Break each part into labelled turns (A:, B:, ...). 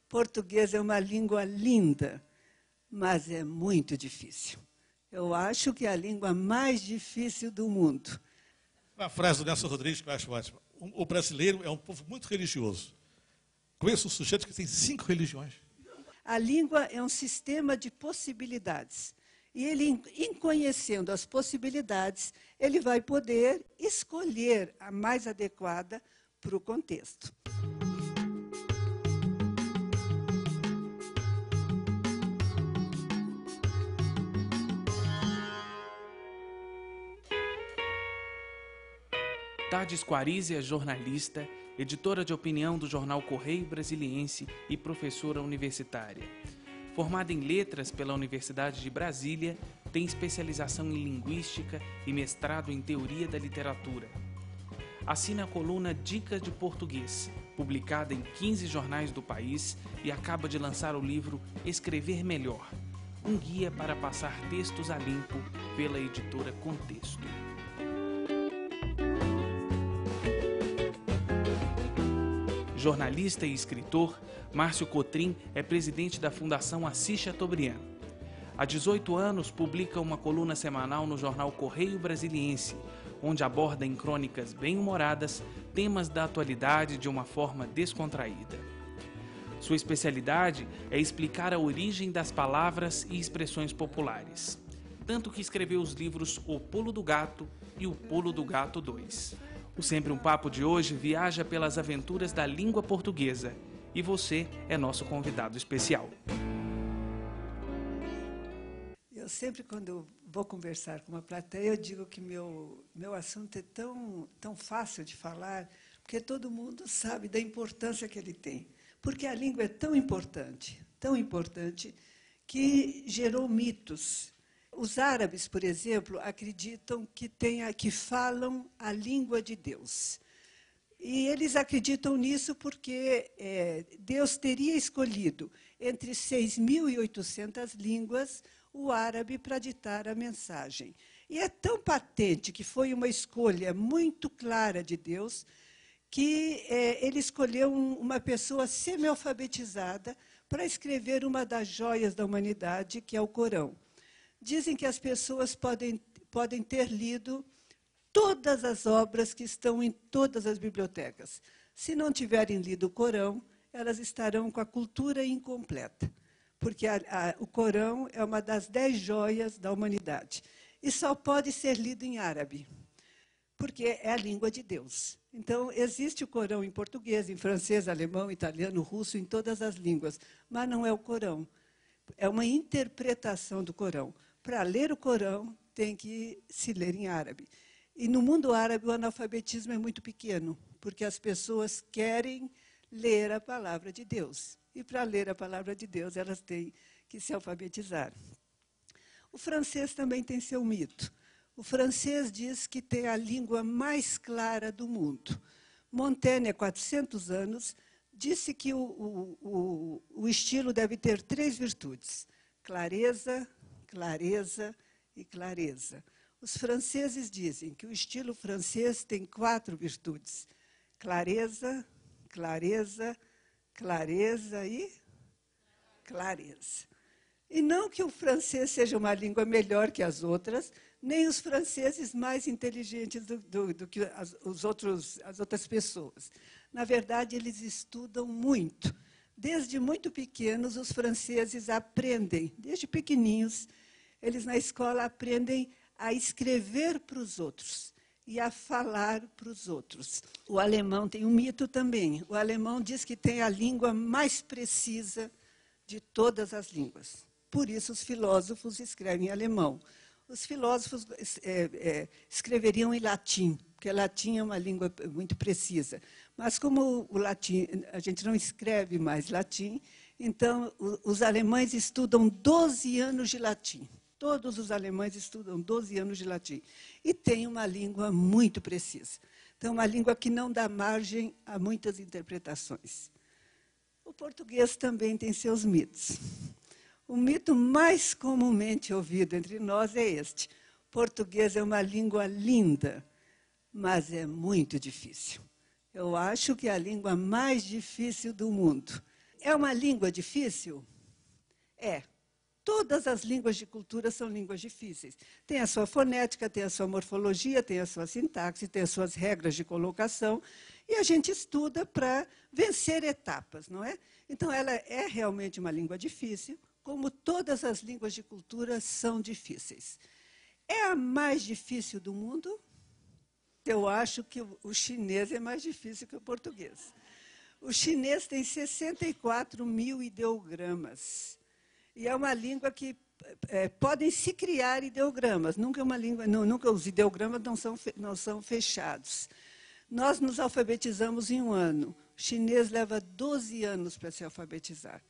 A: Português é uma língua linda, mas é muito difícil. Eu acho que é a língua mais difícil do mundo.
B: Uma frase do Nelson Rodrigues que eu acho ótima. O brasileiro é um povo muito religioso. Conheço um sujeito que tem 5 religiões.
A: A língua é um sistema de possibilidades. E ele, em conhecendo as possibilidades, ele vai poder escolher a mais adequada para o contexto.
C: Tade Squarize é jornalista, editora de opinião do jornal Correio Brasiliense e professora universitária. Formada em Letras pela Universidade de Brasília, tem especialização em Linguística e mestrado em Teoria da Literatura. Assina a coluna Dicas de Português, publicada em 15 jornais do país, e acaba de lançar o livro Escrever Melhor, um guia para passar textos a limpo pela editora Contexto. Jornalista e escritor, Márcio Cotrim é presidente da Fundação Assis Chateaubriand. Há 18 anos, publica uma coluna semanal no jornal Correio Brasiliense, onde aborda em crônicas bem-humoradas temas da atualidade de uma forma descontraída. Sua especialidade é explicar a origem das palavras e expressões populares, tanto que escreveu os livros O Pulo do Gato e O Pulo do Gato 2. O Sempre um Papo de hoje viaja pelas aventuras da língua portuguesa e você é nosso convidado especial.
A: Eu sempre, quando vou conversar com uma plateia, eu digo que meu assunto é tão fácil de falar, porque todo mundo sabe da importância que ele tem. Porque a língua é tão importante, que gerou mitos. Os árabes, por exemplo, acreditam que falam a língua de Deus. E eles acreditam nisso porque Deus teria escolhido entre 6.800 línguas o árabe para ditar a mensagem. E é tão patente que foi uma escolha muito clara de Deus que ele escolheu uma pessoa semi-alfabetizada para escrever uma das joias da humanidade, que é o Corão. Dizem que as pessoas podem ter lido todas as obras que estão em todas as bibliotecas. Se não tiverem lido o Corão, elas estarão com a cultura incompleta, porque o Corão é uma das 10 joias da humanidade. E só pode ser lido em árabe, porque é a língua de Deus. Então, existe o Corão em português, em francês, alemão, italiano, russo, em todas as línguas, mas não é o Corão. É uma interpretação do Corão. Para ler o Corão, tem que se ler em árabe. E no mundo árabe, o analfabetismo é muito pequeno, porque as pessoas querem ler a palavra de Deus. E para ler a palavra de Deus, elas têm que se alfabetizar. O francês também tem seu mito. O francês diz que tem a língua mais clara do mundo. Montaigne, há 400 anos, disse que o estilo deve ter 3 virtudes: clareza, clareza e clareza. Os franceses dizem que o estilo francês tem 4 virtudes: clareza, clareza, clareza e clareza. E não que o francês seja uma língua melhor que as outras, nem os franceses mais inteligentes do que as outras pessoas. Na verdade, eles estudam muito. Desde muito pequenos, os franceses aprendem, desde pequeninhos, eles na escola aprendem a escrever para os outros e a falar para os outros. O alemão tem um mito também. O alemão diz que tem a língua mais precisa de todas as línguas. Por isso, os filósofos escrevem em alemão. Os filósofos escreveriam em latim, porque latim é uma língua muito precisa. Mas como o latim, a gente não escreve mais latim, então os alemães estudam 12 anos de latim. Todos os alemães estudam 12 anos de latim. E tem uma língua muito precisa. Então, uma língua que não dá margem a muitas interpretações. O português também tem seus mitos. O mito mais comumente ouvido entre nós é este: português é uma língua linda, mas é muito difícil. Eu acho que é a língua mais difícil do mundo. É uma língua difícil? É. Todas as línguas de cultura são línguas difíceis. Tem a sua fonética, tem a sua morfologia, tem a sua sintaxe, tem as suas regras de colocação, e a gente estuda para vencer etapas, não é? Então, ela é realmente uma língua difícil, como todas as línguas de cultura são difíceis. É a mais difícil do mundo? Eu acho que o chinês é mais difícil que o português. O chinês tem 64 mil ideogramas. E é uma língua que podem se criar ideogramas. Nunca os ideogramas não são fechados. Nós nos alfabetizamos em 1 ano. O chinês leva 12 anos para se alfabetizar.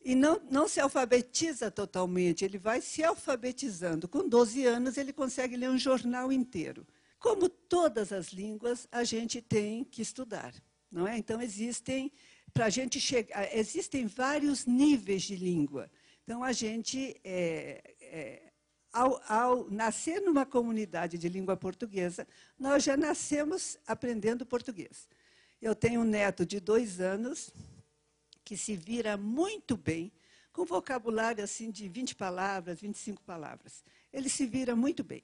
A: E não se alfabetiza totalmente, ele vai se alfabetizando. Com 12 anos, ele consegue ler um jornal inteiro. Como todas as línguas, a gente tem que estudar, não é? Então, existem vários níveis de língua. Então, a gente, ao nascer numa comunidade de língua portuguesa, nós já nascemos aprendendo português. Eu tenho um neto de 2 anos que se vira muito bem, com vocabulário assim, de 20 palavras, 25 palavras. Ele se vira muito bem.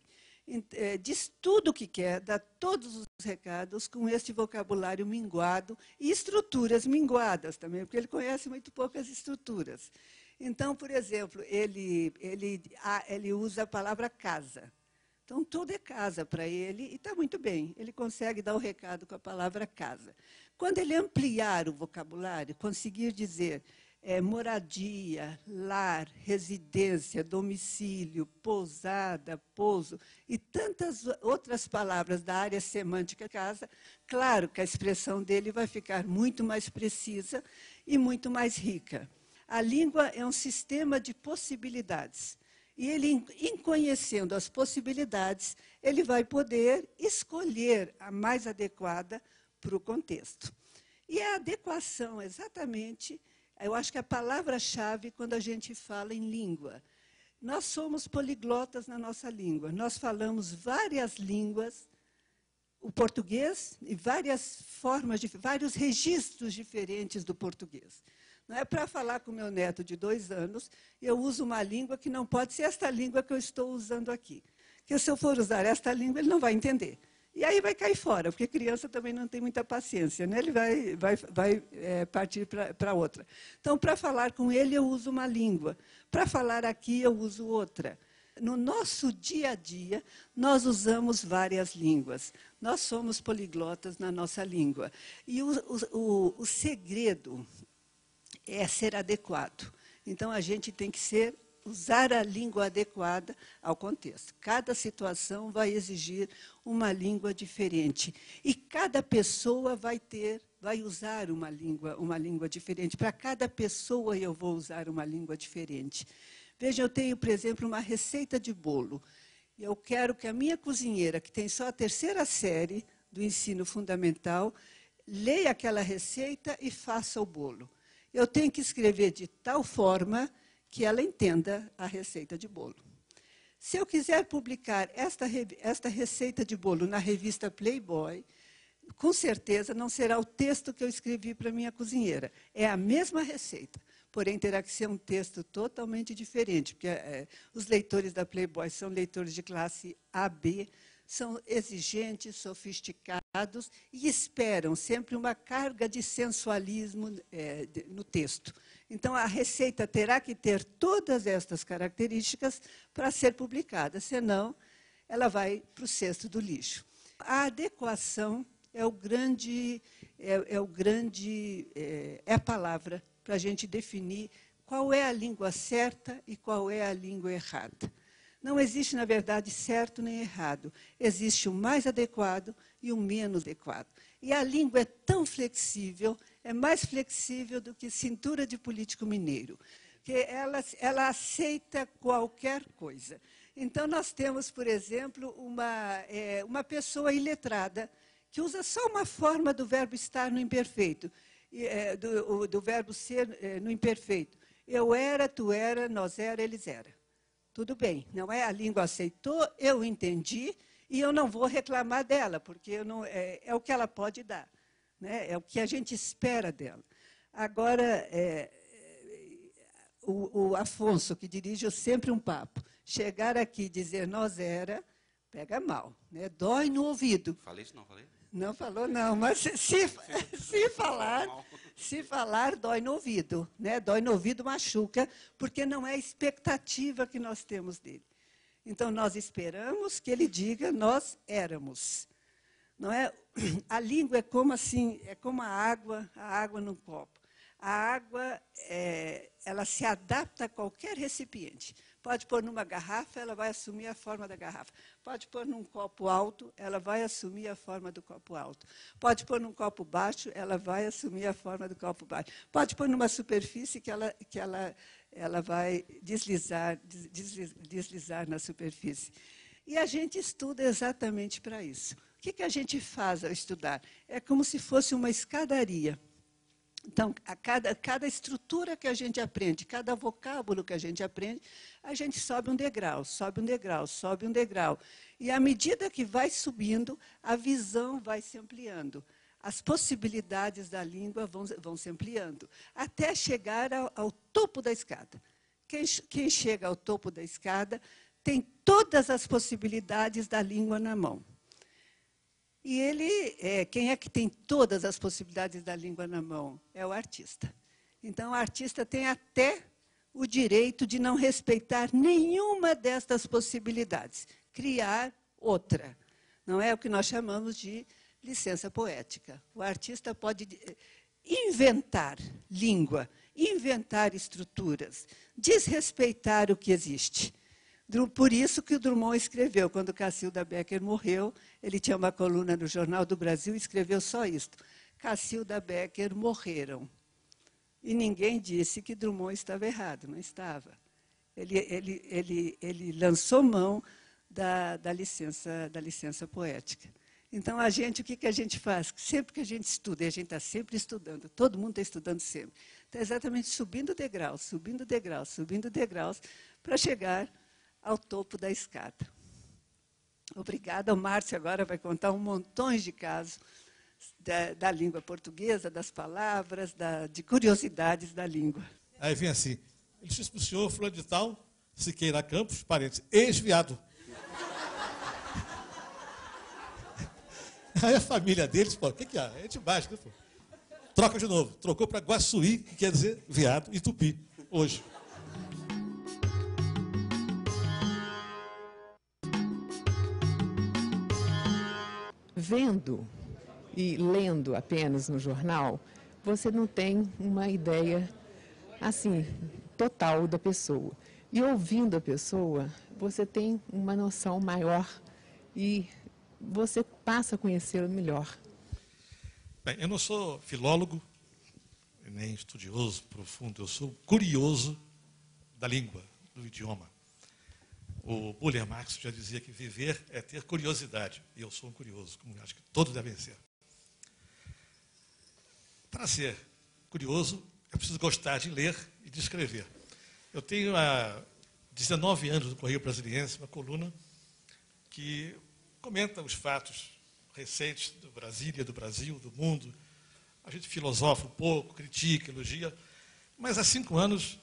A: Diz tudo o que quer, dá todos os recados com esse vocabulário minguado e estruturas minguadas também, porque ele conhece muito poucas estruturas. Então, por exemplo, ele usa a palavra casa. Então, tudo é casa para ele e está muito bem. Ele consegue dar o recado com a palavra casa. Quando ele ampliar o vocabulário, conseguir dizer moradia, lar, residência, domicílio, pousada, pouso e tantas outras palavras da área semântica casa, claro que a expressão dele vai ficar muito mais precisa e muito mais rica. A língua é um sistema de possibilidades. E ele, em conhecendo as possibilidades, ele vai poder escolher a mais adequada para o contexto. E a adequação, exatamente, eu acho que a palavra-chave quando a gente fala em língua. Nós somos poliglotas na nossa língua. Nós falamos várias línguas, o português e várias formas, vários registros diferentes do português. Não é para falar com meu neto de 2 anos, eu uso uma língua que não pode ser esta língua que eu estou usando aqui. Porque se eu for usar esta língua, ele não vai entender. E aí vai cair fora, porque criança também não tem muita paciência, né? Ele vai partir para outra. Então, para falar com ele, eu uso uma língua. Para falar aqui, eu uso outra. No nosso dia a dia, nós usamos várias línguas. Nós somos poliglotas na nossa língua. E o segredo é ser adequado. Então, a gente tem que usar a língua adequada ao contexto. Cada situação vai exigir uma língua diferente. E cada pessoa vai usar uma língua diferente. Para cada pessoa, eu vou usar uma língua diferente. Veja, eu tenho, por exemplo, uma receita de bolo. Eu quero que a minha cozinheira, que tem só a 3ª série do ensino fundamental, leia aquela receita e faça o bolo. Eu tenho que escrever de tal forma que ela entenda a receita de bolo. Se eu quiser publicar esta receita de bolo na revista Playboy, com certeza não será o texto que eu escrevi para a minha cozinheira. É a mesma receita, porém terá que ser um texto totalmente diferente, porque os leitores da Playboy são leitores de classe AB, são exigentes, sofisticados e esperam sempre uma carga de sensualismo no texto. Então, a receita terá que ter todas estas características para ser publicada, senão ela vai para o cesto do lixo. A adequação é a palavra para a gente definir qual é a língua certa e qual é a língua errada. Não existe, na verdade, certo nem errado. Existe o mais adequado e o menos adequado. E a língua é tão flexível, é mais flexível do que cintura de político mineiro, que ela aceita qualquer coisa. Então, nós temos, por exemplo, uma pessoa iletrada que usa só uma forma do verbo estar no imperfeito, do verbo ser no imperfeito. Eu era, tu era, nós era, eles eram. Tudo bem, não é? A língua aceitou, eu entendi, e eu não vou reclamar dela, porque é o que ela pode dar, né? É o que a gente espera dela. Agora, o Afonso, que dirige o Sempre um Papo, chegar aqui e dizer nós era, pega mal, né? Dói no ouvido.
D: Falei isso, não falei?
A: Não falou, não, mas se falar, dói no ouvido, né? Dói no ouvido, machuca, porque não é a expectativa que nós temos dele. Então, nós esperamos que ele diga, nós éramos. Não é? A língua é como assim, é como a água num copo. A água, ela se adapta a qualquer recipiente. Pode pôr numa garrafa, ela vai assumir a forma da garrafa. Pode pôr num copo alto, ela vai assumir a forma do copo alto. Pode pôr num copo baixo, ela vai assumir a forma do copo baixo. Pode pôr numa superfície que ela vai deslizar na superfície. E a gente estuda exatamente para isso. O que a gente faz ao estudar? É como se fosse uma escadaria. Então, cada estrutura que a gente aprende, cada vocábulo que a gente aprende, a gente sobe um degrau, sobe um degrau, sobe um degrau. E, à medida que vai subindo, a visão vai se ampliando. As possibilidades da língua vão se ampliando, até chegar ao topo da escada. Quem chega ao topo da escada tem todas as possibilidades da língua na mão. E quem é que tem todas as possibilidades da língua na mão? É o artista. Então, o artista tem até o direito de não respeitar nenhuma destas possibilidades, criar outra. Não é o que nós chamamos de licença poética. O artista pode inventar língua, inventar estruturas, desrespeitar o que existe. Por isso que o Drummond escreveu, quando Cacilda Becker morreu, ele tinha uma coluna no Jornal do Brasil e escreveu só isto. Cacilda Becker morreram. E ninguém disse que Drummond estava errado, não estava. Ele lançou mão da licença poética. Então, o que a gente faz? Sempre que a gente estuda, e a gente está sempre estudando, todo mundo está estudando sempre, está exatamente subindo degraus, subindo degraus, subindo degraus, para chegar ao topo da escada. Obrigada. O Márcio agora vai contar um montão de casos da língua portuguesa, das palavras, de curiosidades da língua.
B: Aí vem assim, ele disse para o senhor, fulano de tal, Siqueira Campos, parênteses, ex-viado. Aí a família deles, pô, o que é? É de baixo, né, pô? Troca de novo. Trocou para Guaçuí, que quer dizer viado, e Tupi, hoje.
E: Vendo e lendo apenas no jornal, você não tem uma ideia, assim, total da pessoa. E ouvindo a pessoa, você tem uma noção maior e você passa a conhecê-la melhor.
B: Bem, eu não sou filólogo, nem estudioso profundo, eu sou curioso da língua, do idioma. O Buller Marx já dizia que viver é ter curiosidade, e eu sou um curioso, como acho que todos devem ser. Para ser curioso, é preciso gostar de ler e de escrever. Eu tenho há 19 anos no Correio Brasiliense uma coluna que comenta os fatos recentes do Brasília, do Brasil, do mundo. A gente filosofa um pouco, critica, elogia, mas há 5 anos,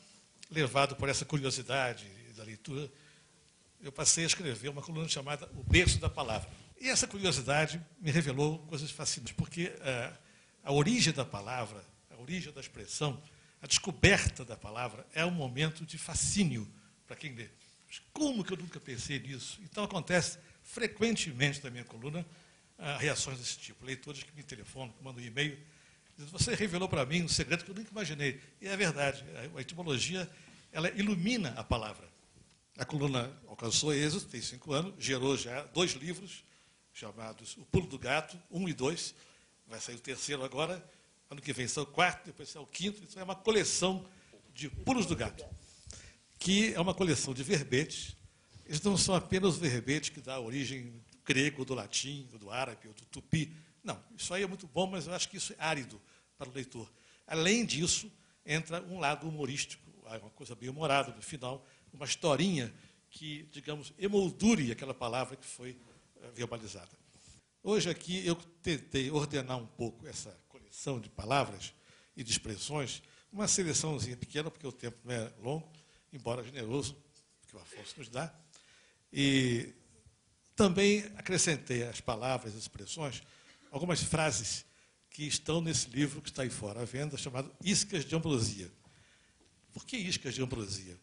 B: levado por essa curiosidade da leitura, eu passei a escrever uma coluna chamada O Berço da Palavra. E essa curiosidade me revelou coisas fascinantes, porque a origem da palavra, a origem da expressão, a descoberta da palavra é um momento de fascínio para quem lê. Mas como que eu nunca pensei nisso? Então, acontece frequentemente na minha coluna reações desse tipo. Leitores que me telefonam, que mandam um e-mail, dizem, você revelou para mim um segredo que eu nunca imaginei. E é verdade, a etimologia ela ilumina a palavra. A coluna alcançou êxito, tem 5 anos, gerou já 2 livros, chamados O Pulo do Gato, 1 e 2. Vai sair o 3º agora, ano que vem sai o 4º, depois sai o 5º. Isso é uma coleção de pulos do gato, que é uma coleção de verbetes. Eles não são apenas verbetes que dão origem do grego, do latim, do árabe, ou do tupi. Não, isso aí é muito bom, mas eu acho que isso é árido para o leitor. Além disso, entra um lado humorístico, uma coisa bem humorada no final, uma historinha que, digamos, emoldure aquela palavra que foi verbalizada. Hoje aqui eu tentei ordenar um pouco essa coleção de palavras e de expressões, uma seleçãozinha pequena, porque o tempo não é longo, embora generoso, que o Afonso nos dá. E também acrescentei às palavras e expressões algumas frases que estão nesse livro que está aí fora à venda, chamado Iscas de Ambrosia. Por que iscas de ambrosia?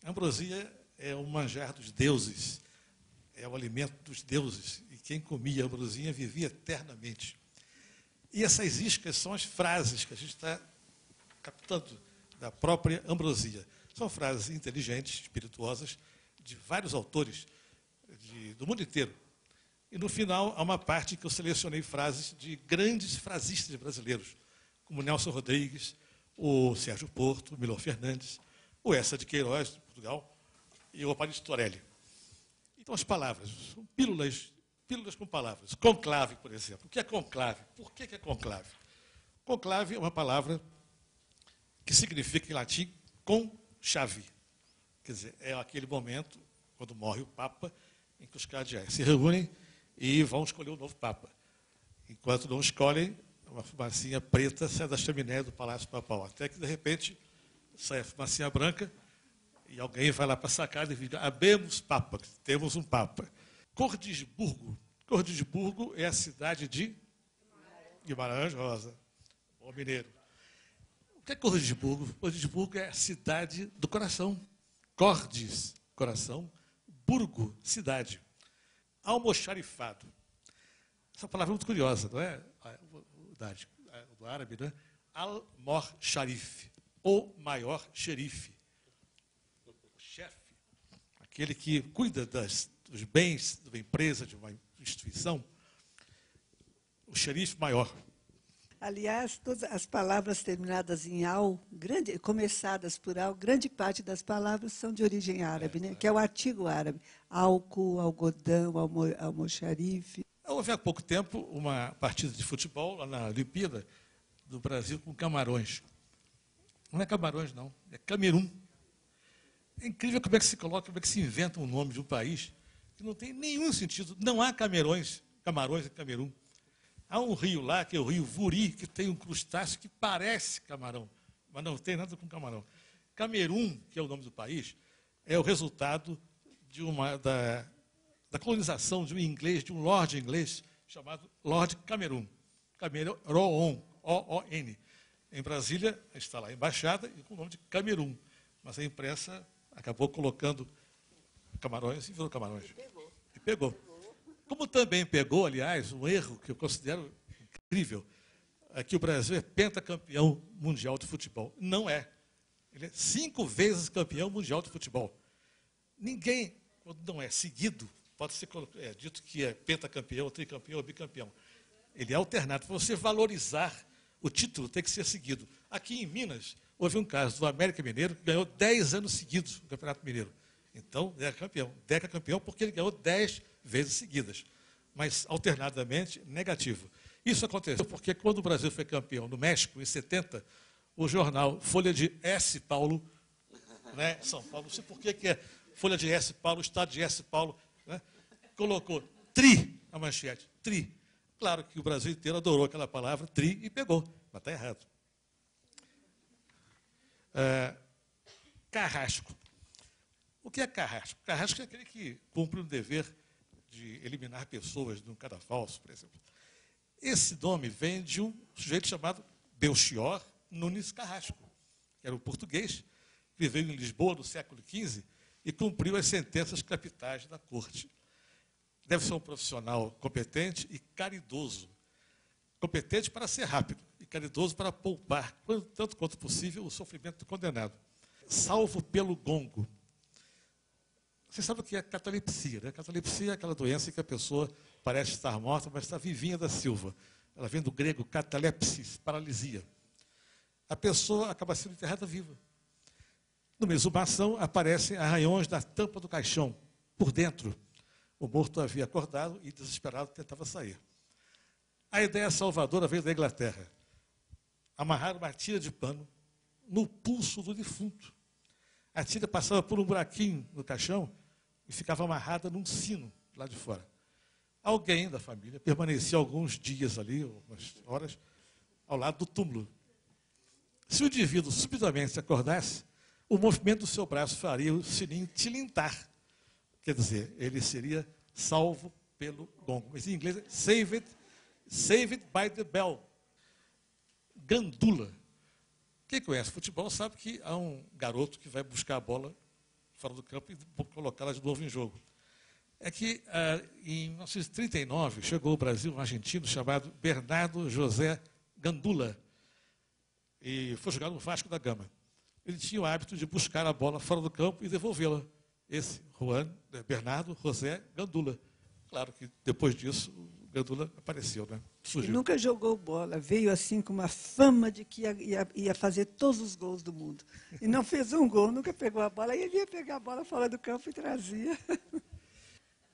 B: A ambrosia é o manjar dos deuses, é o alimento dos deuses, e quem comia ambrosia vivia eternamente. E essas iscas são as frases que a gente está captando da própria ambrosia. São frases inteligentes, espirituosas, de vários autores do mundo inteiro. E, no final, há uma parte que eu selecionei frases de grandes frasistas brasileiros, como Nelson Rodrigues, o Sérgio Porto, o Milor Fernandes, o Essa de Queiroz, de Portugal, e o Aparício Torelli. Então, as palavras, são pílulas com palavras. Conclave, por exemplo. O que é conclave? Por que é conclave? Conclave é uma palavra que significa, em latim, conchave. Quer dizer, é aquele momento, quando morre o Papa, em que os cardeais se reúnem e vão escolher o novo Papa. Enquanto não escolhem, uma fumacinha preta sai da chaminé do Palácio Papal. Até que, de repente, sai a fumacinha branca e alguém vai lá para a sacada e diz: "Habemos Papa", temos um Papa. Cordisburgo. Cordisburgo é a cidade de Guimarães Rosa, o mineiro. O que é Cordisburgo? Cordisburgo é a cidade do coração. Cordis, coração. Burgo, cidade. Almoxarifado. Essa palavra é muito curiosa, não é? Do árabe, né? Al-Mor-Sharif, o maior xerife. O chefe, aquele que cuida dos bens de uma empresa, de uma instituição. O xerife maior.
A: Aliás, todas as palavras terminadas em al, começadas por al, grande parte das palavras são de origem árabe, né? Que é o artigo árabe. Álcool, algodão, almoxarife.
B: Houve há pouco tempo uma partida de futebol lá na Olimpíada do Brasil com Camarões. Não é Camarões, não. É Camerun. É incrível como é que se coloca, como é que se inventa um nome de um país que não tem nenhum sentido. Não há Camarões em Camerun. Há um rio lá, que é o rio Vuri, que tem um crustáceo que parece camarão, mas não tem nada com camarão. Camerun, que é o nome do país, é o resultado da colonização de um inglês, de um lord inglês, chamado Lord Camerun. Camerun, O-O-N. Em Brasília, está lá a embaixada, e com o nome de Camerun. Mas a imprensa acabou colocando Camarões e virou Camarões. E pegou. Como também pegou, aliás, um erro que eu considero incrível, é que o Brasil é pentacampeão mundial de futebol. Não é. Ele é 5 vezes campeão mundial de futebol. Ninguém, quando não é seguido, pode ser dito que é pentacampeão, tricampeão ou bicampeão. Ele é alternado. Para você valorizar o título, tem que ser seguido. Aqui em Minas, houve um caso do América Mineiro, que ganhou 10 anos seguidos no Campeonato Mineiro. Então, é campeão. Decacampeão porque ele ganhou 10 vezes seguidas, mas alternadamente negativo. Isso aconteceu porque quando o Brasil foi campeão no México, em 70, o jornal Folha de S. Paulo, né, São Paulo, não sei por que é Folha de S. Paulo, Estado de S. Paulo, né, colocou tri a manchete, tri. Claro que o Brasil inteiro adorou aquela palavra, tri, e pegou, mas está errado. Carrasco. O que é carrasco? Carrasco é aquele que cumpre um dever de eliminar pessoas de um cadafalso, por exemplo. Esse nome vem de um sujeito chamado Belchior Nunes Carrasco, que era um português, que viveu em Lisboa no século XV e cumpriu as sentenças capitais da corte. Deve ser um profissional competente e caridoso. Competente para ser rápido e caridoso para poupar, tanto quanto possível, o sofrimento do condenado. Salvo pelo gongo. Você sabe o que é catalepsia, né? Catalepsia é aquela doença em que a pessoa parece estar morta, mas está vivinha da Silva. Ela vem do grego catalepsis, paralisia. A pessoa acaba sendo enterrada viva. No exumação, aparecem arranhões da tampa do caixão, por dentro. O morto havia acordado e, desesperado, tentava sair. A ideia salvadora veio da Inglaterra. Amarrar uma tira de pano no pulso do defunto. A tira passava por um buraquinho no caixão e ficava amarrada num sino lá de fora. Alguém da família permanecia alguns dias ali, algumas horas, ao lado do túmulo. Se o indivíduo subitamente se acordasse, o movimento do seu braço faria o sininho tilintar. Quer dizer, ele seria salvo pelo gongo. Mas em inglês é saved by the bell. Gandula. Quem conhece futebol sabe que há um garoto que vai buscar a bola fora do campo e colocá-la de novo em jogo. É que, em 1939, chegou ao Brasil um argentino chamado Bernardo José Gandula, e foi jogar no Vasco da Gama. Ele tinha o hábito de buscar a bola fora do campo e devolvê-la. Esse Bernardo José Gandula. Claro que, depois disso, o Gandula apareceu, né?
A: Ele nunca jogou bola, veio assim com uma fama de que ia fazer todos os gols do mundo. E não fez um gol, nunca pegou a bola, e ele ia pegar a bola fora do campo e trazia.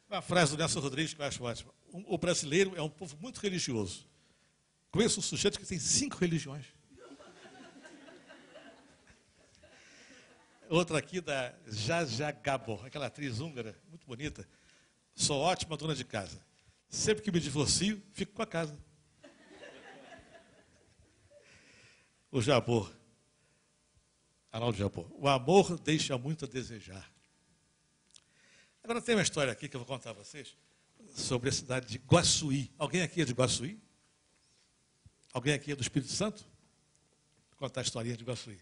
B: Uma frase do Nelson Rodrigues que eu acho ótima. O brasileiro é um povo muito religioso. Conheço um sujeito que tem 5 religiões. Outra aqui da Jaja Gabor, aquela atriz húngara, muito bonita. Sou ótima dona de casa. Sempre que me divorcio, fico com a casa. O Jabor, Arnaldo Jabor. O amor deixa muito a desejar. Agora tem uma história aqui que eu vou contar a vocês sobre a cidade de Guaçuí. Alguém aqui é de Guaçuí? Alguém aqui é do Espírito Santo? Vou contar a historinha de Guaçuí.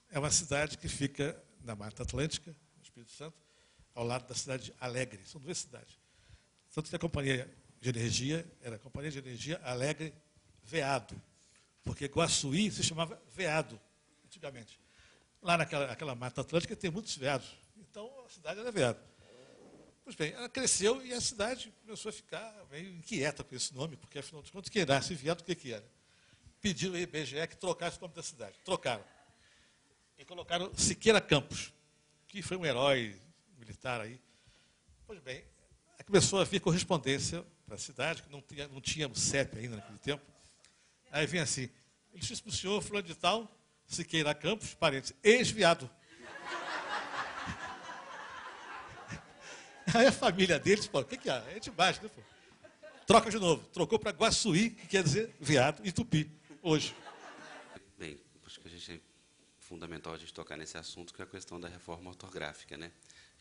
B: É uma cidade que fica na Mata Atlântica, no Espírito Santo, ao lado da cidade de Alegre. São 2 cidades. Tanto que a companhia de energia era a Companhia de Energia Alegre Veado, porque Guaçuí se chamava Veado, antigamente. Lá naquela Mata Atlântica tem muitos veados, então a cidade era veado. Pois bem, ela cresceu e a cidade começou a ficar meio inquieta com esse nome, porque, afinal de contas, quem nasce veado, o que era? Pediram ao IBGE que trocasse o nome da cidade. Trocaram. E colocaram Siqueira Campos, que foi um herói militar aí. Pois bem, começou a vir correspondência para a cidade, que não tinha CEP ainda naquele tempo. Aí vem assim, ele disse para o senhor, fulano de tal, Siqueira Campos, parentes, ex-viado. Aí a família deles, pô, o que é? É demais, né, pô? Troca de novo. Trocou para Guaçuí, que quer dizer viado, e Tupi, hoje.
D: Bem, acho que é fundamental a gente tocar nesse assunto, que é a questão da reforma ortográfica, né?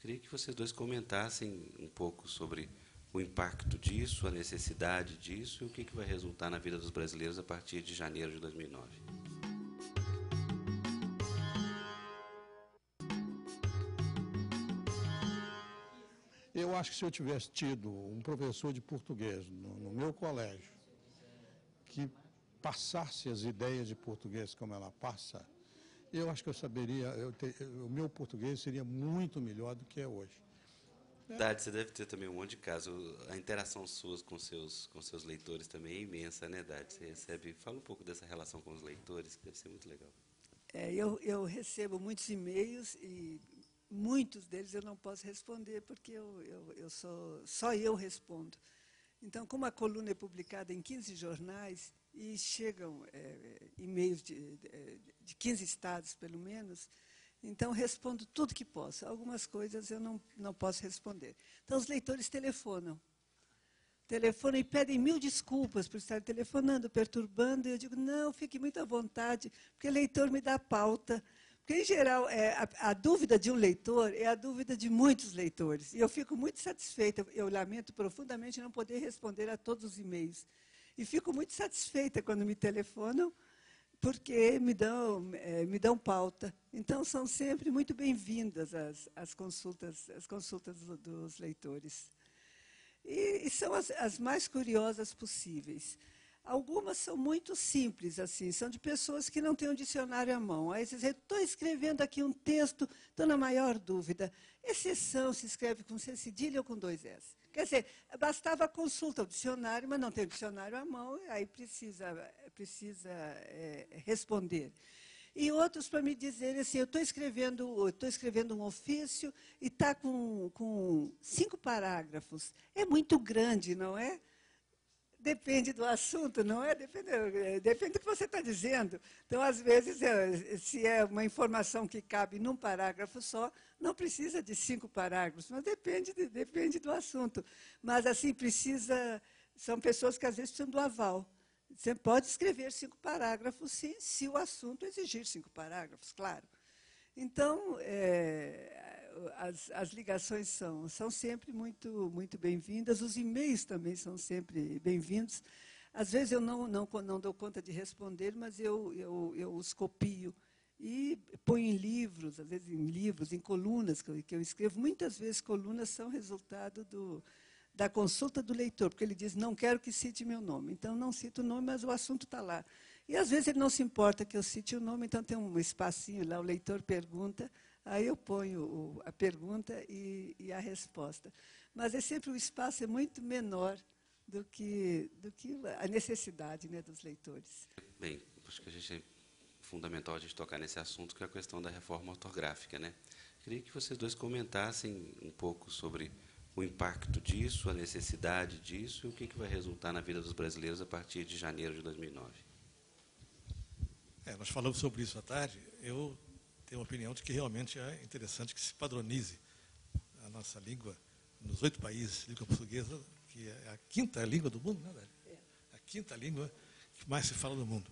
D: Queria que vocês dois comentassem um pouco sobre o impacto disso, a necessidade disso e o que vai resultar na vida dos brasileiros a partir de janeiro de 2009.
F: Eu acho que se eu tivesse tido um professor de português no meu colégio que passasse as ideias de português como ela passa, eu acho que eu saberia, o meu português seria muito melhor do que é hoje.
D: Dade, você deve ter também um monte de casos. A interação sua com seus leitores também é imensa, né, Dade? Você recebe... Fala um pouco dessa relação com os leitores, que deve ser muito legal.
A: Eu recebo muitos e-mails e muitos deles eu não posso responder, porque só eu respondo. Então, como a coluna é publicada em 15 jornais, e chegam e-mails de 15 estados, pelo menos, então respondo tudo que posso. Algumas coisas eu não posso responder. Então, os leitores telefonam e pedem 1000 desculpas por estar telefonando, perturbando, e eu digo, não, fique muito à vontade, porque o leitor me dá pauta. Porque, em geral, a dúvida de um leitor é a dúvida de muitos leitores. E eu fico muito satisfeita, eu lamento profundamente não poder responder a todos os e-mails. E fico muito satisfeita quando me telefonam, porque me dão pauta. Então, são sempre muito bem-vindas as consultas dos leitores. E são as mais curiosas possíveis. Algumas são muito simples, assim, são de pessoas que não têm um dicionário à mão. Aí você diz, estou escrevendo aqui um texto, estou na maior dúvida. Exceção se escreve com C cedilha ou com 2 S. Quer dizer, bastava a consulta ao dicionário, mas não tem o dicionário à mão, aí precisa responder. E outros para me dizerem assim, eu estou escrevendo um ofício e está com 5 parágrafos. É muito grande, não é? Depende do assunto, não é? Depende do que você está dizendo. Então, às vezes, se é uma informação que cabe num parágrafo só, não precisa de 5 parágrafos, mas depende do assunto. Mas, assim, são pessoas que, às vezes, precisam do aval. Você pode escrever 5 parágrafos, sim, se o assunto exigir 5 parágrafos, claro. Então, as ligações são sempre muito bem-vindas, os e-mails também são sempre bem-vindos. Às vezes eu não dou conta de responder, mas eu os copio e ponho em livros, às vezes em livros, em colunas que eu escrevo. Muitas vezes colunas são resultado da consulta do leitor, porque ele diz, não quero que cite meu nome. Então, não cito o nome, mas o assunto está lá. E, às vezes, ele não se importa que eu cite o nome, então tem um espacinho lá, o leitor pergunta, aí eu ponho a pergunta e a resposta. Mas sempre o espaço é muito menor do que a necessidade, né, dos leitores.
D: Bem, acho que é fundamental a gente tocar nesse assunto, que é a questão da reforma ortográfica, né? Queria que vocês dois comentassem um pouco sobre o impacto disso, a necessidade disso e o que vai resultar na vida dos brasileiros a partir de janeiro de 2009.
B: Nós falamos sobre isso à tarde. Eu tenho a opinião de que realmente é interessante que se padronize a nossa língua nos 8 países, língua portuguesa, que é a 5ª língua do mundo, né, Dália? A 5ª língua que mais se fala no mundo.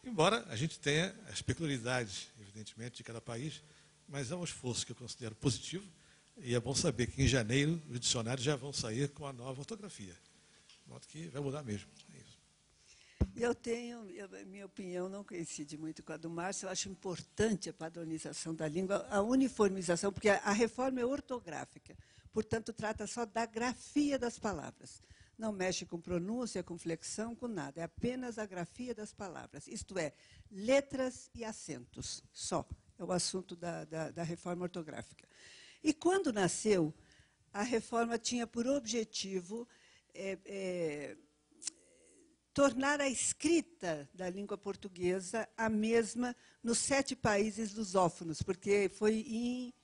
B: Embora a gente tenha as peculiaridades, evidentemente, de cada país, mas é um esforço que eu considero positivo. E é bom saber que, em janeiro, os dicionários já vão sair com a nova ortografia. De modo que vai mudar mesmo. É isso.
A: Minha opinião não coincide muito com a do Márcio. Eu acho importante a padronização da língua, a uniformização, porque a reforma é ortográfica. Portanto, trata só da grafia das palavras. Não mexe com pronúncia, com flexão, com nada. É apenas a grafia das palavras. Isto é, letras e acentos, só. É o assunto da reforma ortográfica. E, quando nasceu, a reforma tinha por objetivo tornar a escrita da língua portuguesa a mesma nos 7 países lusófonos, porque foi em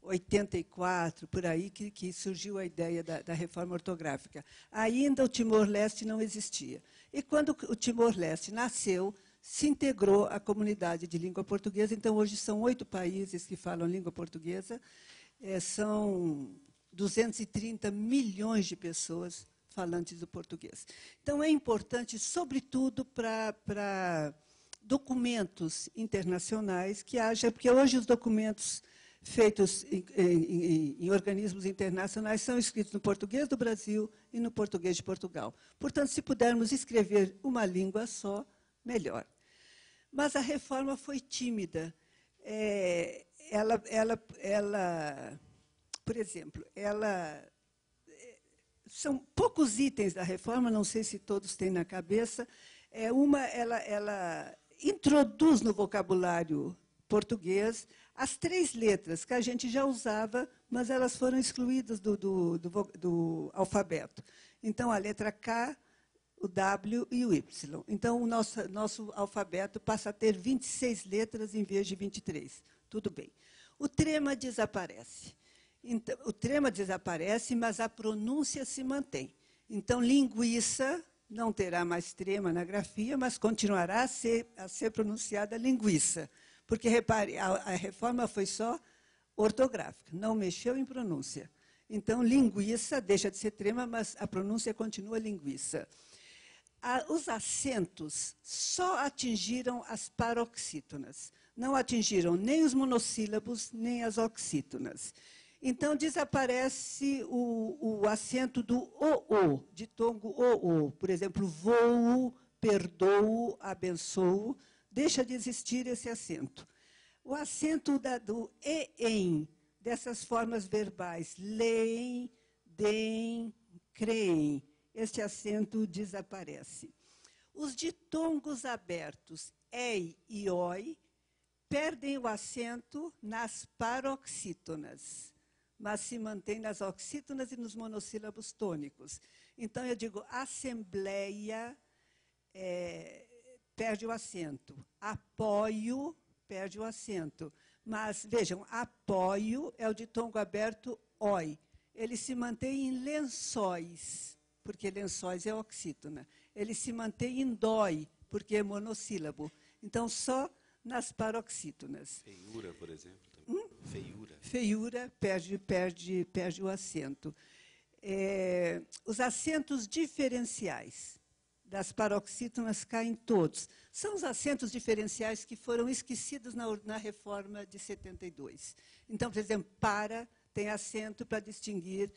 A: 84, por aí, que surgiu a ideia da reforma ortográfica. Ainda o Timor-Leste não existia. E, quando o Timor-Leste nasceu, se integrou à comunidade de língua portuguesa. Então, hoje são 8 países que falam língua portuguesa. São 230 milhões de pessoas falantes do português. Então, é importante, sobretudo, para documentos internacionais que haja, porque hoje os documentos feitos em organismos internacionais são escritos no português do Brasil e no português de Portugal. Portanto, se pudermos escrever uma língua só, melhor. Mas a reforma foi tímida. Por exemplo, são poucos itens da reforma, não sei se todos têm na cabeça. Ela introduz no vocabulário português as 3 letras que a gente já usava, mas elas foram excluídas do alfabeto. Então, a letra K, o W e o Y. Então, o nosso alfabeto passa a ter 26 letras em vez de 23. Tudo bem. O trema desaparece. Então, o trema desaparece, mas a pronúncia se mantém. Então, linguiça não terá mais trema na grafia, mas continuará a ser pronunciada linguiça. Porque, repare, a reforma foi só ortográfica, não mexeu em pronúncia. Então, linguiça deixa de ser trema, mas a pronúncia continua linguiça. Os acentos só atingiram as paroxítonas. Não atingiram nem os monossílabos, nem as oxítonas. Então, desaparece o acento do o, ditongo o. Por exemplo, voo, perdoo, abençoo. Deixa de existir esse acento. O acento do em, dessas formas verbais, leem, deem, creem, este acento desaparece. Os ditongos abertos, ei e oi, perdem o acento nas paroxítonas, mas se mantém nas oxítonas e nos monossílabos tônicos. Então, eu digo, assembleia perde o acento. Apoio perde o acento. Mas, vejam, apoio é o ditongo aberto oi. Ele se mantém em lençóis, porque lençóis é oxítona. Ele se mantém em dói, porque é monossílabo. Então, só nas paroxítonas.
D: Feiura, por exemplo. Também. Feiura.
A: Feiura perde o acento. Os acentos diferenciais. das paroxítonas caem todos. São os acentos diferenciais que foram esquecidos na reforma de 72. Então, por exemplo, para tem acento para distinguir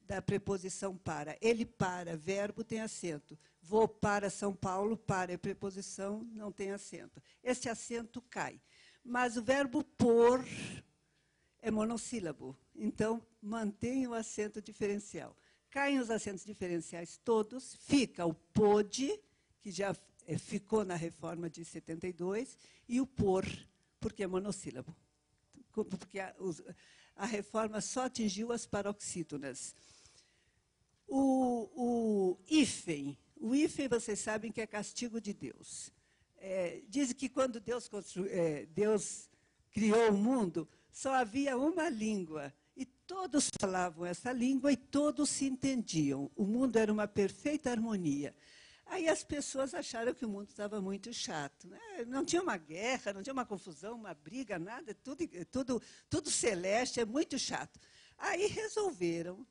A: da preposição para. Ele para, verbo tem acento. Vou para São Paulo, para é preposição, não tem acento. Esse acento cai. Mas o verbo por é monossílabo. Então, mantém o acento diferencial. Caem os acentos diferenciais todos, fica o pôde, que já ficou na reforma de 72, e o por, porque é monossílabo. Porque a reforma só atingiu as paroxítonas. O hífen, vocês sabem que é castigo de Deus. Dizem que quando Deus criou o mundo, só havia uma língua. E todos falavam essa língua e todos se entendiam. O mundo era uma perfeita harmonia. Aí as pessoas acharam que o mundo estava muito chato, né? Não tinha uma guerra, não tinha uma confusão, uma briga, nada, tudo celeste, é muito chato. Aí resolveram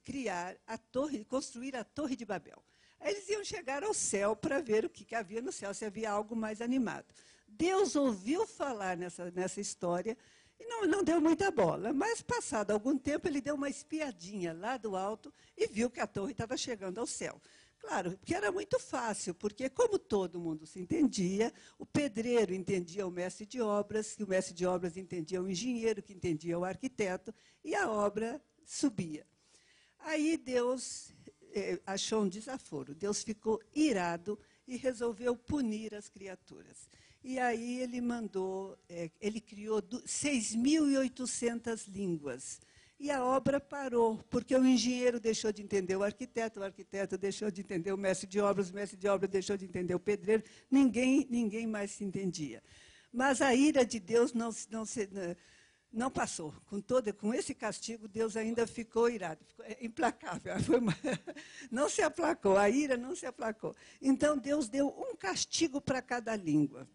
A: construir a Torre de Babel. Aí eles iam chegar ao céu para ver o que havia no céu, se havia algo mais animado. Deus ouviu falar nessa história e não deu muita bola, mas, passado algum tempo, ele deu uma espiadinha lá do alto e viu que a torre estava chegando ao céu. Claro, porque era muito fácil, porque, como todo mundo se entendia, o pedreiro entendia o mestre de obras, que o mestre de obras entendia o engenheiro, que entendia o arquiteto, e a obra subia. Aí Deus achou um desaforo. Deus ficou irado e resolveu punir as criaturas. E aí ele criou 6.800 línguas. E a obra parou, porque o engenheiro deixou de entender o arquiteto deixou de entender o mestre de obras deixou de entender o pedreiro, ninguém mais se entendia. Mas a ira de Deus não passou. Com esse castigo, Deus ainda ficou irado, ficou implacável. Não se aplacou, a ira não se aplacou. Então, Deus deu um castigo para cada língua.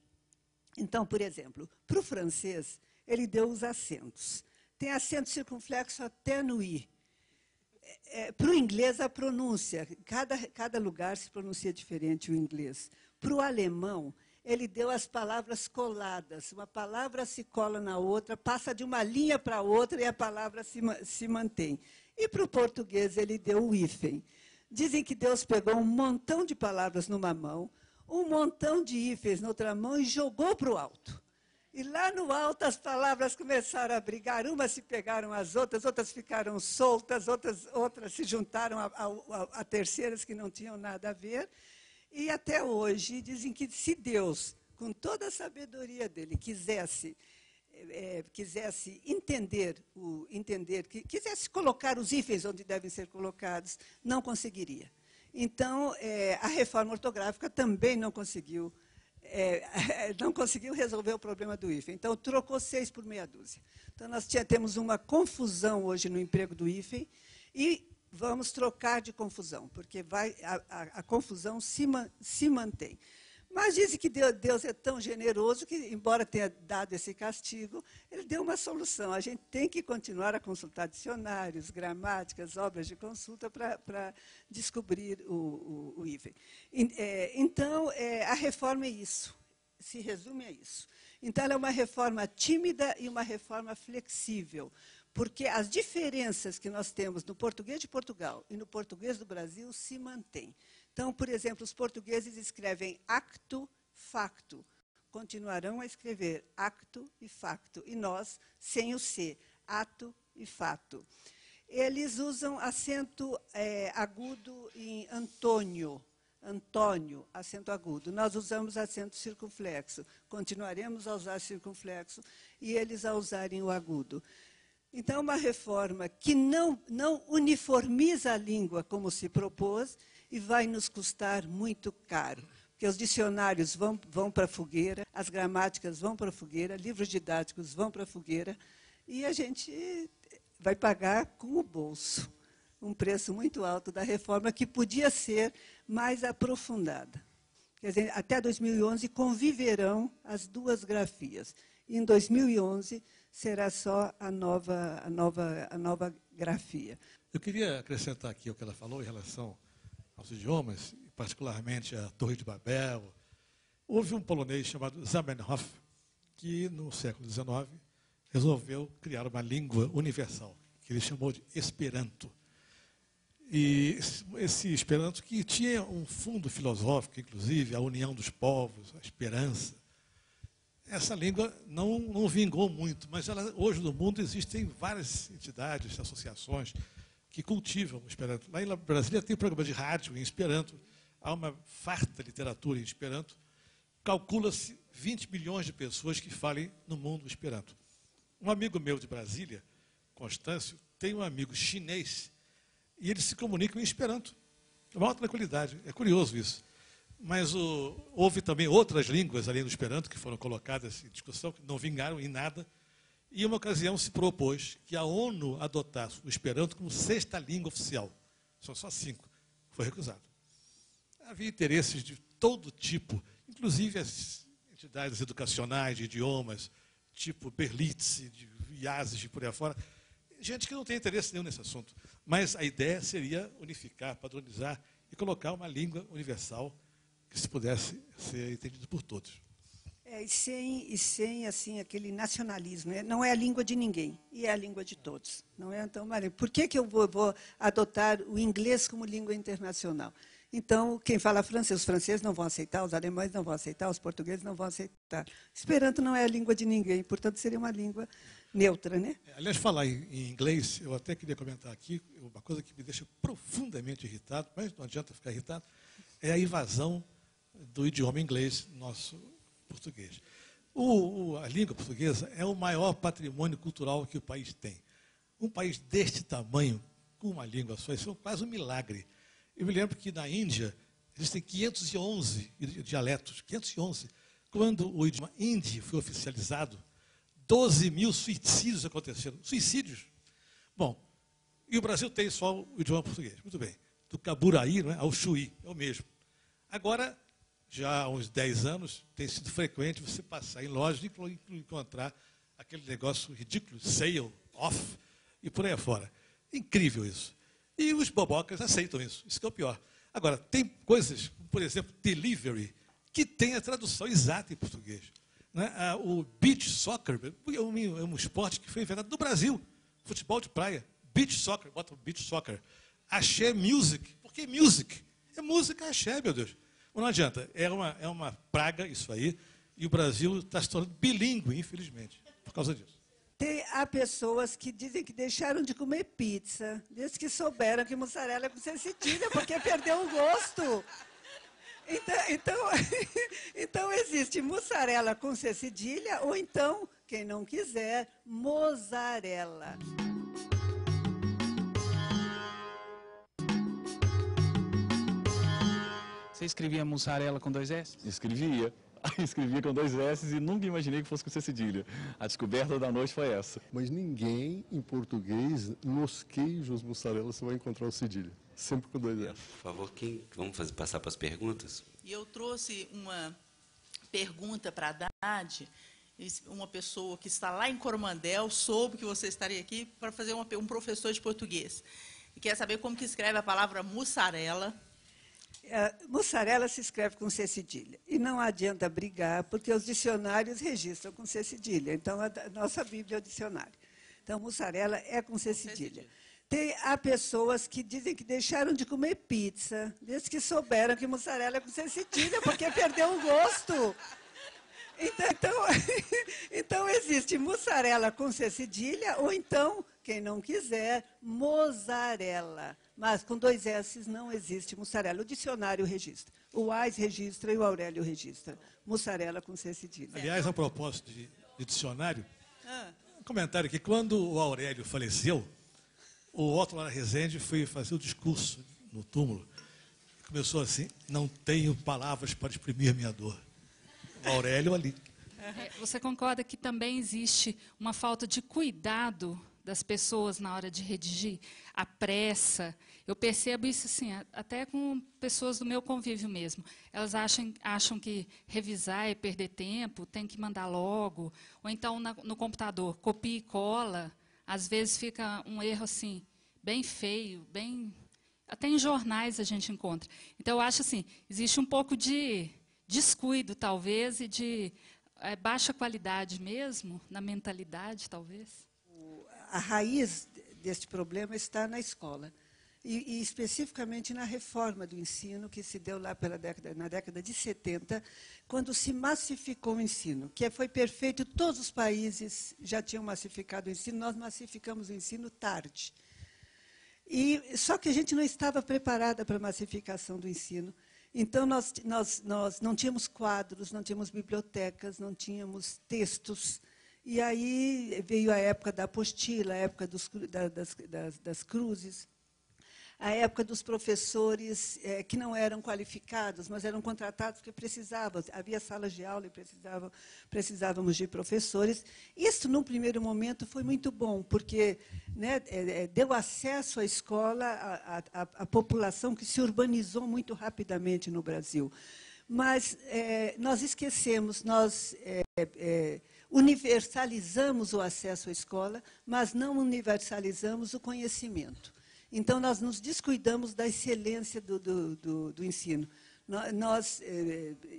A: Então, por exemplo, para o francês, ele deu os acentos. Tem acento circunflexo até no i. Para o inglês, a pronúncia. Cada lugar se pronuncia diferente o inglês. Para o alemão, ele deu as palavras coladas. Uma palavra se cola na outra, passa de uma linha para outra e a palavra se mantém. E para o português, ele deu o hífen. Dizem que Deus pegou um montão de palavras numa mão, um montão de hífens na outra mão e jogou para o alto. E lá no alto as palavras começaram a brigar, umas se pegaram às outras ficaram soltas, outras se juntaram a terceiras que não tinham nada a ver. E até hoje dizem que se Deus, com toda a sabedoria dele, quisesse quisesse colocar os hífens onde devem ser colocados, não conseguiria. Então, a reforma ortográfica também não conseguiu resolver o problema do hífen. Então, trocou 6 por meia dúzia. Então, nós temos uma confusão hoje no emprego do hífen e vamos trocar de confusão, porque a confusão se mantém. Mas dizem que Deus é tão generoso que, embora tenha dado esse castigo, ele deu uma solução. A gente tem que continuar a consultar dicionários, gramáticas, obras de consulta para descobrir o hífen. Então, a reforma é isso, se resume a isso. Então, ela é uma reforma tímida e uma reforma flexível, porque as diferenças que nós temos no português de Portugal e no português do Brasil se mantêm. Então, por exemplo, os portugueses escrevem acto, facto. Continuarão a escrever acto e facto. E nós, sem o C, ato e fato. Eles usam acento agudo em Antônio, acento agudo. Nós usamos acento circunflexo. Continuaremos a usar circunflexo e eles a usarem o agudo. Então, uma reforma que não uniformiza a língua como se propôs e vai nos custar muito caro, porque os dicionários vão para a fogueira, as gramáticas vão para a fogueira, livros didáticos vão para a fogueira, e a gente vai pagar com o bolso um preço muito alto da reforma, que podia ser mais aprofundada. Quer dizer, até 2011 conviverão as duas grafias. E em 2011 será só a nova grafia.
B: Eu queria acrescentar aqui o que ela falou em relação aos idiomas, particularmente a Torre de Babel. Houve um polonês chamado Zamenhof, que, no século XIX, resolveu criar uma língua universal, que ele chamou de Esperanto. E esse Esperanto, que tinha um fundo filosófico, inclusive, a união dos povos, a esperança. Essa língua não vingou muito, mas hoje no mundo existem várias entidades, associações, que cultivam o Esperanto. Lá em Brasília tem um programa de rádio em Esperanto, há uma farta literatura em Esperanto. Calcula-se 20 milhões de pessoas que falem no mundo Esperanto. Um amigo meu de Brasília, Constâncio, tem um amigo chinês e eles se comunicam em Esperanto. Com maior tranquilidade. É curioso isso. Mas houve também outras línguas além do Esperanto que foram colocadas em discussão, que não vingaram em nada. E, em uma ocasião, se propôs que a ONU adotasse o Esperanto como 6ª língua oficial. São só 5. Foi recusado. Havia interesses de todo tipo, inclusive as entidades educacionais de idiomas, tipo Berlitz, de IASES e por aí afora. Gente que não tem interesse nenhum nesse assunto. Mas a ideia seria unificar, padronizar e colocar uma língua universal que se pudesse ser entendido por todos.
A: E sem assim, aquele nacionalismo. Né? Não é a língua de ninguém, e é a língua de todos. Não é? Então, por que eu vou adotar o inglês como língua internacional? Então, quem fala francês, os franceses não vão aceitar, os alemães não vão aceitar, os portugueses não vão aceitar. Esperanto não é a língua de ninguém, portanto, seria uma língua neutra. Né?
B: Aliás, falar em inglês, eu até queria comentar aqui, uma coisa que me deixa profundamente irritado, mas não adianta ficar irritado, é a invasão do idioma inglês no nosso português. A língua portuguesa é o maior patrimônio cultural que o país tem. Um país deste tamanho, com uma língua só, isso é quase um milagre. Eu me lembro que na Índia existem 511 dialetos, 511. Quando o idioma hindi foi oficializado, 12 mil suicídios aconteceram. Suicídios. Bom, e o Brasil tem só o idioma português. Muito bem. Do Caburaí, não é, ao Chuí, é o mesmo. Agora, já há uns 10 anos, tem sido frequente você passar em lojas e encontrar aquele negócio ridículo, sale, off, e por aí afora. Incrível isso. E os bobocas aceitam isso. Isso que é o pior. Agora, tem coisas, como, por exemplo, delivery, que tem a tradução exata em português. Né? O beach soccer é um esporte que foi inventado no Brasil. Futebol de praia. Beach soccer, bota beach soccer. Axé music. Por que music? É música axé, meu Deus. Não adianta. É uma praga isso aí. E o Brasil está se tornando bilíngue, infelizmente, por causa disso.
A: Há pessoas que dizem que deixaram de comer pizza, desde que souberam que mussarela é com cedilha, porque perdeu o gosto. Então existe mussarela com cedilha, ou então, quem não quiser, mozzarella.
C: Você escrevia mussarela com 2 S?
G: Escrevia. Escrevia com 2 S e nunca imaginei que fosse com C cedilha. A descoberta da noite foi essa.
H: Mas ninguém em português, nos queijos mussarela, você vai encontrar o cedilha. Sempre com 2 S.
D: Por favor, vamos passar para as perguntas?
I: E eu trouxe uma pergunta para a Haddad, uma pessoa que está lá em Coromandel, soube que você estaria aqui para fazer um professor de português. E quer saber como que escreve a palavra mussarela.
A: Mussarela se escreve com C cedilha. E não adianta brigar, porque os dicionários registram com C cedilha. Então, a nossa Bíblia é o dicionário. Então, mussarela é com C cedilha. Há pessoas que dizem que deixaram de comer pizza, desde que souberam que mussarela é com C cedilha, porque perdeu o gosto. Então existe mussarela com C cedilha, ou então, quem não quiser, mozzarella. Mas com 2 S não existe mussarela. O dicionário registra. O AIS registra e o Aurélio registra. Mussarela com C cedilha.
B: Aliás, a propósito de dicionário, um comentário que quando o Aurélio faleceu, o Otto Lara Rezende foi fazer o discurso no túmulo. Começou assim: não tenho palavras para exprimir minha dor. O Aurélio ali.
J: Você concorda que também existe uma falta de cuidado das pessoas na hora de redigir? A pressa. Eu percebo isso assim, até com pessoas do meu convívio mesmo. Elas acham que revisar é perder tempo, tem que mandar logo. Ou então, no computador, copia e cola. Às vezes fica um erro assim, bem feio, bem... até em jornais a gente encontra. Então, eu acho assim, existe um pouco de descuido, talvez, e de baixa qualidade mesmo, na mentalidade, talvez.
A: A raiz deste problema está na escola, e especificamente na reforma do ensino, que se deu lá na década de 70, quando se massificou o ensino, que foi perfeito, todos os países já tinham massificado o ensino, nós massificamos o ensino tarde. Só que a gente não estava preparada para a massificação do ensino. Então, nós não tínhamos quadros, não tínhamos bibliotecas, não tínhamos textos. E aí veio a época da apostila, a época das cruzes, a época dos professores que não eram qualificados, mas eram contratados porque precisavam. Havia salas de aula e precisávamos de professores. Isso, num primeiro momento, foi muito bom, porque, né, deu acesso à escola à população que se urbanizou muito rapidamente no Brasil. Mas nós esquecemos, nós universalizamos o acesso à escola, mas não universalizamos o conhecimento. Então, nós nos descuidamos da excelência do ensino.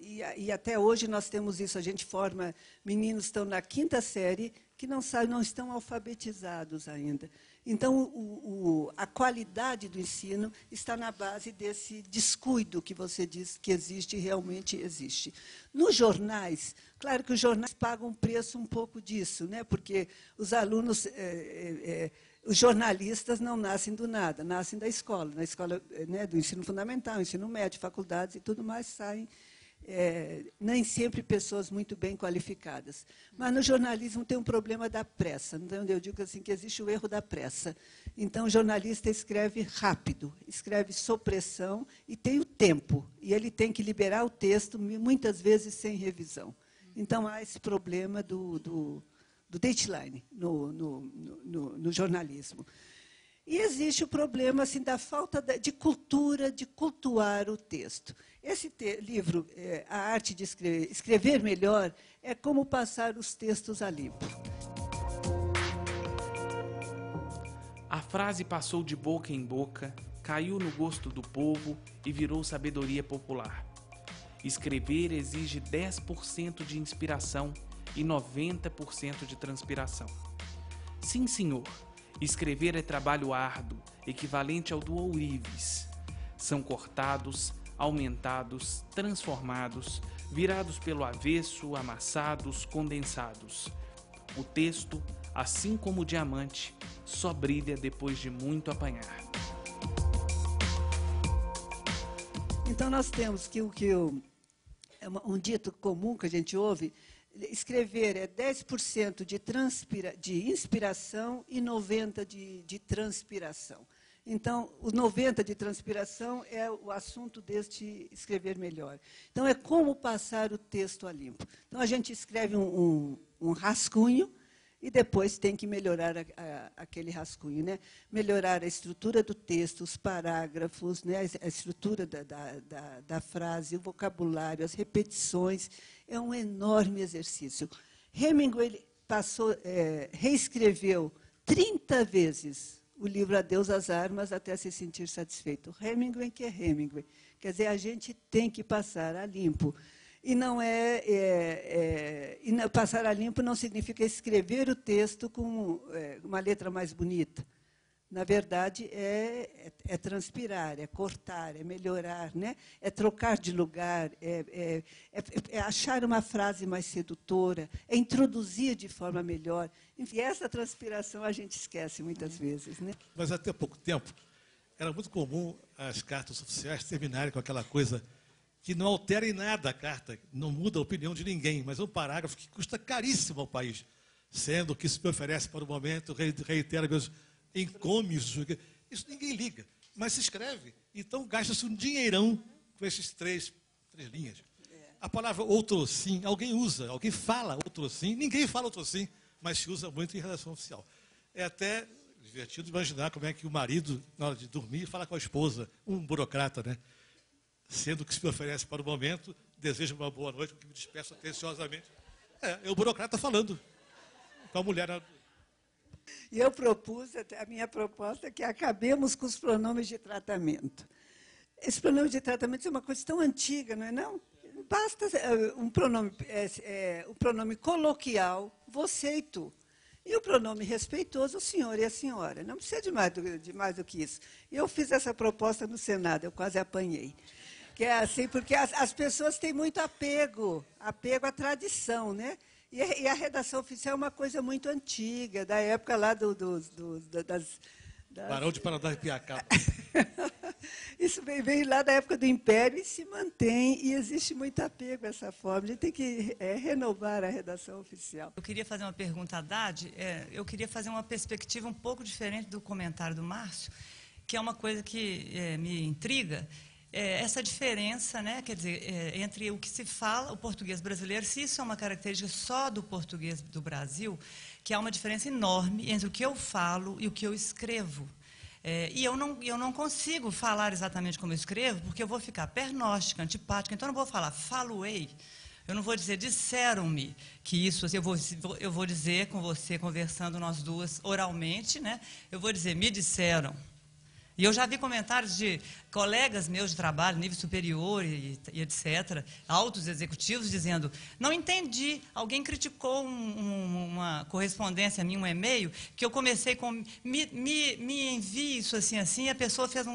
A: E até hoje nós temos isso. A gente forma meninos que estão na 5ª série que não estão alfabetizados ainda. Então, a qualidade do ensino está na base desse descuido que você diz que existe e realmente existe. Nos jornais, claro que os jornais pagam um preço um pouco disso, né? Porque os alunos... os jornalistas não nascem do nada, nascem da escola. Na escola, né, do ensino fundamental, ensino médio, faculdades e tudo mais, saem nem sempre pessoas muito bem qualificadas. Mas no jornalismo tem um problema da pressa. Então, eu digo assim, que existe o erro da pressa. Então, o jornalista escreve rápido, escreve sob pressão e tem o tempo. E ele tem que liberar o texto, muitas vezes sem revisão. Então, há esse problema do deadline no jornalismo. E existe o problema assim, da falta de cultura, de cultuar o texto. Esse livro, A Arte de Escrever Melhor, é como passar os textos a limpo.
C: A frase passou de boca em boca, caiu no gosto do povo e virou sabedoria popular. Escrever exige 10% de inspiração e 90% de transpiração. Sim, senhor, escrever é trabalho árduo, equivalente ao do ourives. São cortados, aumentados, transformados, virados pelo avesso, amassados, condensados. O texto, assim como o diamante, só brilha depois de muito apanhar.
A: Então, nós temos um dito comum que a gente ouve: escrever é 10% de inspiração e 90% de transpiração. Então, os 90% de transpiração é o assunto deste escrever melhor. Então, é como passar o texto a limpo. Então, a gente escreve um rascunho e depois tem que melhorar aquele rascunho, né? Melhorar a estrutura do texto, os parágrafos, né? A estrutura da frase, o vocabulário, as repetições. É um enorme exercício. Hemingway reescreveu 30 vezes o livro Adeus às Armas até se sentir satisfeito. Hemingway que é Hemingway. Quer dizer, a gente tem que passar a limpo. E não passar a limpo não significa escrever o texto com uma letra mais bonita. Na verdade, é transpirar, é cortar, é melhorar, né? É trocar de lugar, é achar uma frase mais sedutora, é introduzir de forma melhor. Enfim, essa transpiração a gente esquece muitas vezes, né?
B: Mas até pouco tempo, era muito comum as cartas oficiais terminarem com aquela coisa que não altera em nada a carta, não muda a opinião de ninguém, mas é um parágrafo que custa caríssimo ao país, sendo que se me oferece para o momento, reitera meus encômios, isso ninguém liga, mas se escreve. Então, gasta-se um dinheirão com esses três linhas. A palavra outrossim, alguém usa, alguém fala outrossim, ninguém fala outrossim, mas se usa muito em redação oficial. É até divertido imaginar como é que o marido, na hora de dormir, fala com a esposa, um burocrata, né? Sendo que se me oferece para o momento, deseja uma boa noite, que me despeço atenciosamente. É o burocrata falando com a mulher.
A: E eu propus, a minha proposta é que acabemos com os pronomes de tratamento. Esse pronome de tratamento é uma coisa tão antiga, não é não? Basta um pronome coloquial, você e tu. E o pronome respeitoso, o senhor e a senhora. Não precisa de mais do que isso. E eu fiz essa proposta no Senado, eu quase apanhei. Que é assim, porque as pessoas têm muito apego à tradição, né? E a redação oficial é uma coisa muito antiga, da época lá das
B: Barão de Paraná e Piacá.
A: Isso veio lá da época do Império e se mantém, e existe muito apego a essa forma. A gente tem que renovar a redação oficial.
K: Eu queria fazer uma pergunta à Haddad, eu queria fazer uma perspectiva um pouco diferente do comentário do Márcio, que é uma coisa que me intriga, essa diferença, né, quer dizer, entre o que se fala, o português brasileiro, se isso é uma característica só do português do Brasil, que há uma diferença enorme entre o que eu falo e o que eu escrevo. E eu não consigo falar exatamente como eu escrevo, porque eu vou ficar pernóstica, antipática, então eu não vou falar faloei, eu não vou dizer disseram-me, que isso, eu vou dizer com você, conversando nós duas oralmente, né, eu vou dizer me disseram. E eu já vi comentários de colegas meus de trabalho, nível superior e etc., altos executivos, dizendo, não entendi, alguém criticou uma correspondência minha, um e-mail, que eu comecei com, me envie isso assim, assim, e a pessoa fez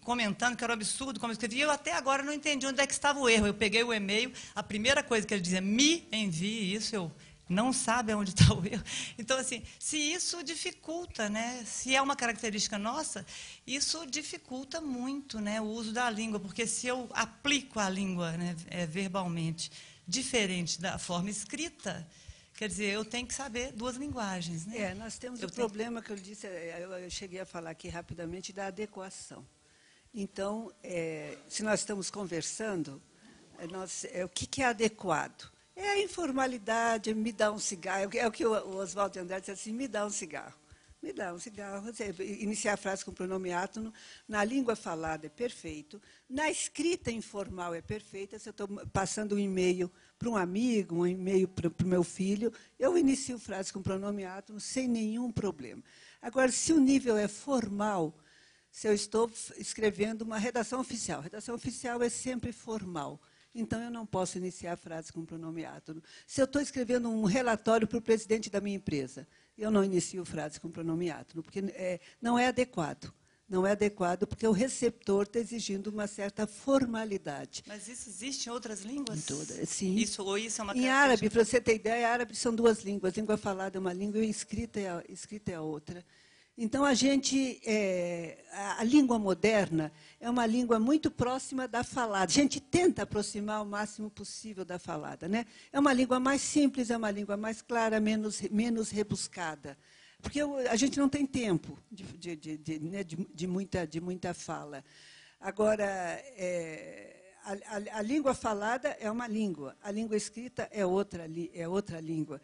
K: comentando que era um absurdo, como eu escrevi, e eu até agora não entendi onde é que estava o erro. Eu peguei o e-mail, a primeira coisa que ele dizia, me envie isso, eu não sabe onde está o erro. Então, assim, se isso dificulta, né, se é uma característica nossa, isso dificulta muito, né, o uso da língua, porque se eu aplico a língua, né, verbalmente diferente da forma escrita, quer dizer, eu tenho que saber duas linguagens. Né?
A: Nós temos o problema que eu disse, eu cheguei a falar aqui rapidamente, da adequação. Então, se nós estamos conversando, o que é adequado? É a informalidade, me dá um cigarro. É o que o Oswaldo de Andrade disse assim, me dá um cigarro. Me dá um cigarro. Iniciar a frase com pronome átono. Na língua falada é perfeito. Na escrita informal é perfeita. Se eu estou passando um e-mail para um amigo, um e-mail para o meu filho, eu inicio frase com pronome átono sem nenhum problema. Agora, se o nível é formal, se eu estou escrevendo uma redação oficial. A redação oficial é sempre formal. Então, eu não posso iniciar a frase com pronome átono. Se eu estou escrevendo um relatório para o presidente da minha empresa, eu não inicio frase com pronome átono, porque não é adequado. Não é adequado, porque o receptor está exigindo uma certa formalidade.
K: Mas isso existe em outras línguas?
A: Em todas, sim.
K: Isso é uma característica?
A: Em árabe, para você ter ideia, árabe são duas línguas. Língua falada é uma língua e escrita é a outra. Então, a língua moderna é uma língua muito próxima da falada. A gente tenta aproximar o máximo possível da falada. Né? É uma língua mais simples, é uma língua mais clara, menos rebuscada. Porque a gente não tem tempo de muita fala. Agora, a língua falada é uma língua, a língua escrita é outra língua.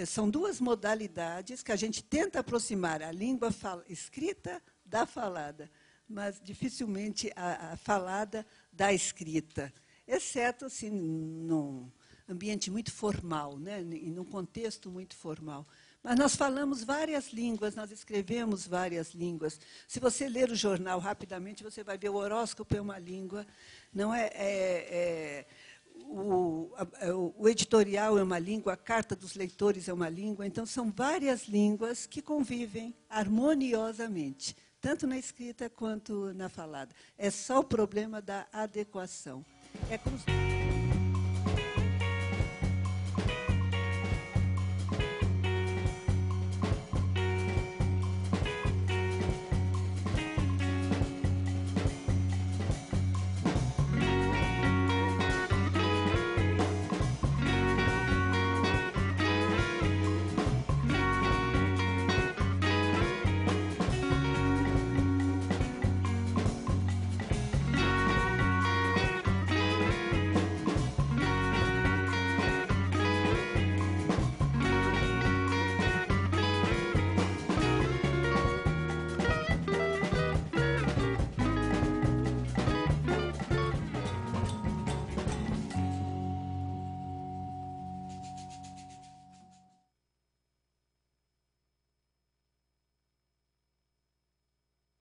A: São duas modalidades que a gente tenta aproximar a língua escrita da falada, mas dificilmente a falada da escrita, exceto assim, num ambiente muito formal, né, e num contexto muito formal. Mas nós falamos várias línguas, nós escrevemos várias línguas. Se você ler o jornal rapidamente, você vai ver o horóscopo é uma língua, não o editorial é uma língua, a carta dos leitores é uma língua. Então, são várias línguas que convivem harmoniosamente, tanto na escrita quanto na falada. É só o problema da adequação. É como